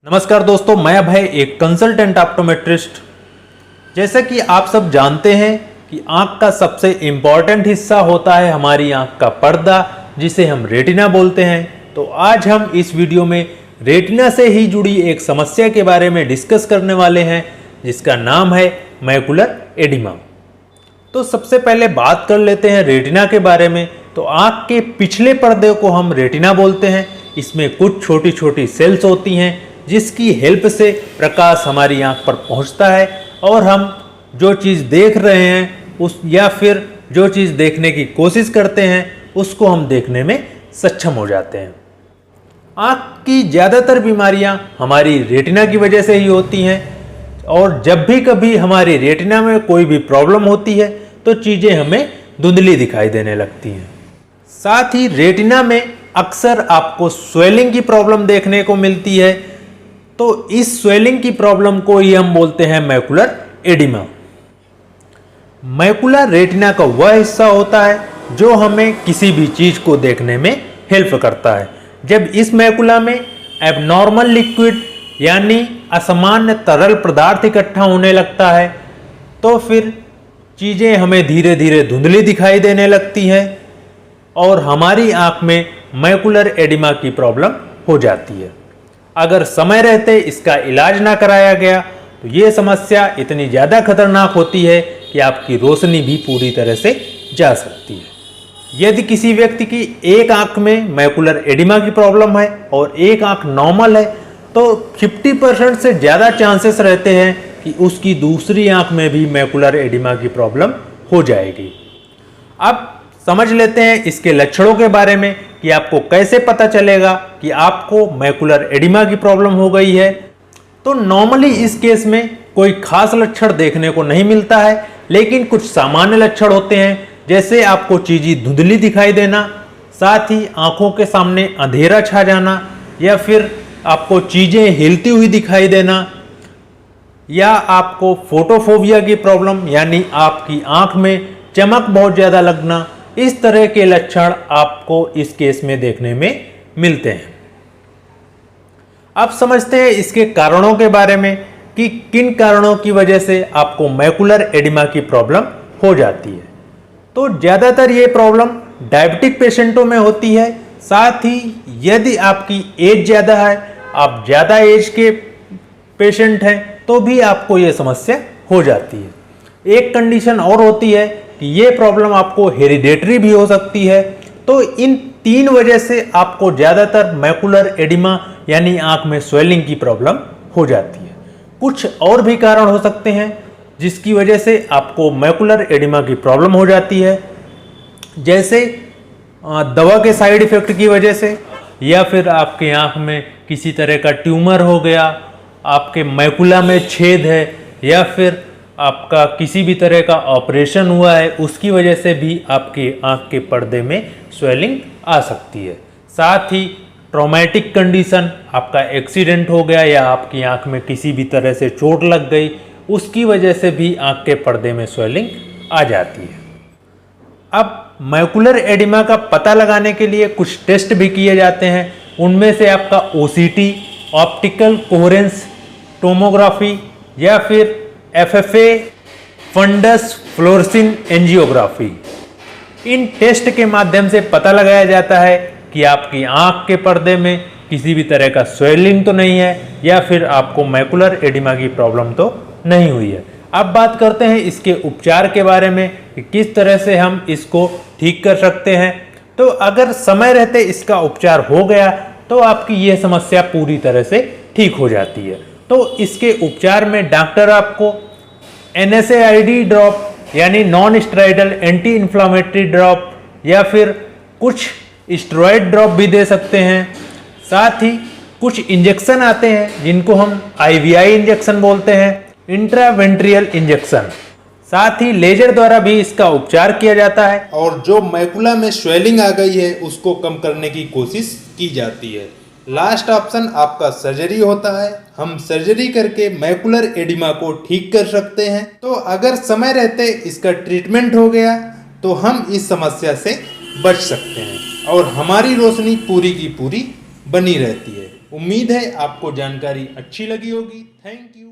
नमस्कार दोस्तों, मैं अभय एक कंसल्टेंट ऑप्टोमेट्रिस्ट। जैसा कि आप सब जानते हैं कि आँख का सबसे इम्पॉर्टेंट हिस्सा होता है हमारी आँख का पर्दा, जिसे हम रेटिना बोलते हैं। तो आज हम इस वीडियो में रेटिना से ही जुड़ी एक समस्या के बारे में डिस्कस करने वाले हैं, जिसका नाम है मैकुलर एडिमा। तो सबसे पहले बात कर लेते हैं रेटिना के बारे में। तो आँख के पिछले पर्दे को हम रेटिना बोलते हैं। इसमें कुछ छोटी छोटी सेल्स होती हैं जिसकी हेल्प से प्रकाश हमारी आँख पर पहुँचता है और हम जो चीज़ देख रहे हैं उस या फिर जो चीज़ देखने की कोशिश करते हैं उसको हम देखने में सक्षम हो जाते हैं। आँख की ज़्यादातर बीमारियाँ हमारी रेटिना की वजह से ही होती हैं और जब भी कभी हमारी रेटिना में कोई भी प्रॉब्लम होती है तो चीज़ें हमें धुंधली दिखाई देने लगती हैं। साथ ही रेटिना में अक्सर आपको स्वेलिंग की प्रॉब्लम देखने को मिलती है। तो इस स्वेलिंग की प्रॉब्लम को ही हम बोलते हैं मैकुलर एडिमा। मैकुलर रेटिना का वह हिस्सा होता है जो हमें किसी भी चीज़ को देखने में हेल्प करता है। जब इस मैकुला में एबनॉर्मल लिक्विड यानी असामान्य तरल पदार्थ इकट्ठा होने लगता है तो फिर चीज़ें हमें धीरे धीरे धुंधली दिखाई देने लगती हैं और हमारी आँख में मैकुलर एडिमा की प्रॉब्लम हो जाती है। अगर समय रहते इसका इलाज ना कराया गया तो ये समस्या इतनी ज़्यादा खतरनाक होती है कि आपकी रोशनी भी पूरी तरह से जा सकती है। यदि किसी व्यक्ति की एक आंख में मैकुलर एडिमा की प्रॉब्लम है और एक आंख नॉर्मल है तो 50% से ज़्यादा चांसेस रहते हैं कि उसकी दूसरी आंख में भी मैकुलर एडिमा की प्रॉब्लम हो जाएगी। अब समझ लेते हैं इसके लक्षणों के बारे में कि आपको कैसे पता चलेगा कि आपको मैकुलर एडिमा की प्रॉब्लम हो गई है। तो नॉर्मली इस केस में कोई खास लक्षण देखने को नहीं मिलता है, लेकिन कुछ सामान्य लक्षण होते हैं, जैसे आपको चीज़ें धुंधली दिखाई देना, साथ ही आंखों के सामने अंधेरा छा जाना, या फिर आपको चीज़ें हिलती हुई दिखाई देना, या आपको फोटोफोबिया की प्रॉब्लम यानी आपकी आंख में चमक बहुत ज़्यादा लगना। इस तरह के लक्षण आपको इस केस में देखने में मिलते हैं। अब समझते हैं इसके कारणों के बारे में कि किन कारणों की वजह से आपको मैकुलर एडिमा की प्रॉब्लम हो जाती है। तो ज़्यादातर ये प्रॉब्लम डायबिटिक पेशेंटों में होती है। साथ ही यदि आपकी एज ज़्यादा है, आप ज़्यादा एज के पेशेंट हैं, तो भी आपको ये समस्या हो जाती है। एक कंडीशन और होती है कि ये प्रॉब्लम आपको हेरिडेटरी भी हो सकती है। तो इन तीन वजह से आपको ज़्यादातर मैकुलर एडिमा यानी आँख में स्वेलिंग की प्रॉब्लम हो जाती है। कुछ और भी कारण हो सकते हैं जिसकी वजह से आपको मैकुलर एडिमा की प्रॉब्लम हो जाती है, जैसे दवा के साइड इफ़ेक्ट की वजह से, या फिर आपके आँख में किसी तरह का ट्यूमर हो गया, आपके मैकुला में छेद है, या फिर आपका किसी भी तरह का ऑपरेशन हुआ है, उसकी वजह से भी आपके आँख के पर्दे में स्वेलिंग आ सकती है। साथ ही ट्रॉमेटिक कंडीशन, आपका एक्सीडेंट हो गया या आपकी आँख में किसी भी तरह से चोट लग गई, उसकी वजह से भी आँख के पर्दे में स्वेलिंग आ जाती है। अब मैकुलर एडिमा का पता लगाने के लिए कुछ टेस्ट भी किए जाते हैं। उनमें से आपका OCT, ऑप्टिकल कोहेरेंस टोमोग्राफी, या फिर FFA, फंडस फ्लोरेसेंस एंजियोग्राफी। इन टेस्ट के माध्यम से पता लगाया जाता है कि आपकी आँख के पर्दे में किसी भी तरह का स्वेलिंग तो नहीं है या फिर आपको मैकुलर एडिमा की प्रॉब्लम तो नहीं हुई है। अब बात करते हैं इसके उपचार के बारे में कि किस तरह से हम इसको ठीक कर सकते हैं। तो अगर समय रहते इसका उपचार हो गया तो आपकी ये समस्या पूरी तरह से ठीक हो जाती है। तो इसके उपचार में डॉक्टर आपको NSAID ड्रॉप यानी non steroidal anti inflammatory drop या फिर कुछ स्टेरॉइड ड्रॉप भी दे सकते हैं। साथ ही कुछ इंजेक्शन आते हैं जिनको हम IVI इंजेक्शन बोलते हैं, इंट्रावेंट्रियल इंजेक्शन। साथ ही लेजर द्वारा भी इसका उपचार किया जाता है और जो मैकुला में स्वेलिंग आ गई है उसको कम करने की कोशिश की जाती है। लास्ट ऑप्शन आपका सर्जरी होता है। हम सर्जरी करके मैकुलर एडिमा को ठीक कर सकते हैं। तो अगर समय रहते इसका ट्रीटमेंट हो गया तो हम इस समस्या से बच सकते हैं और हमारी रोशनी पूरी की पूरी बनी रहती है। उम्मीद है आपको जानकारी अच्छी लगी होगी। Thank you.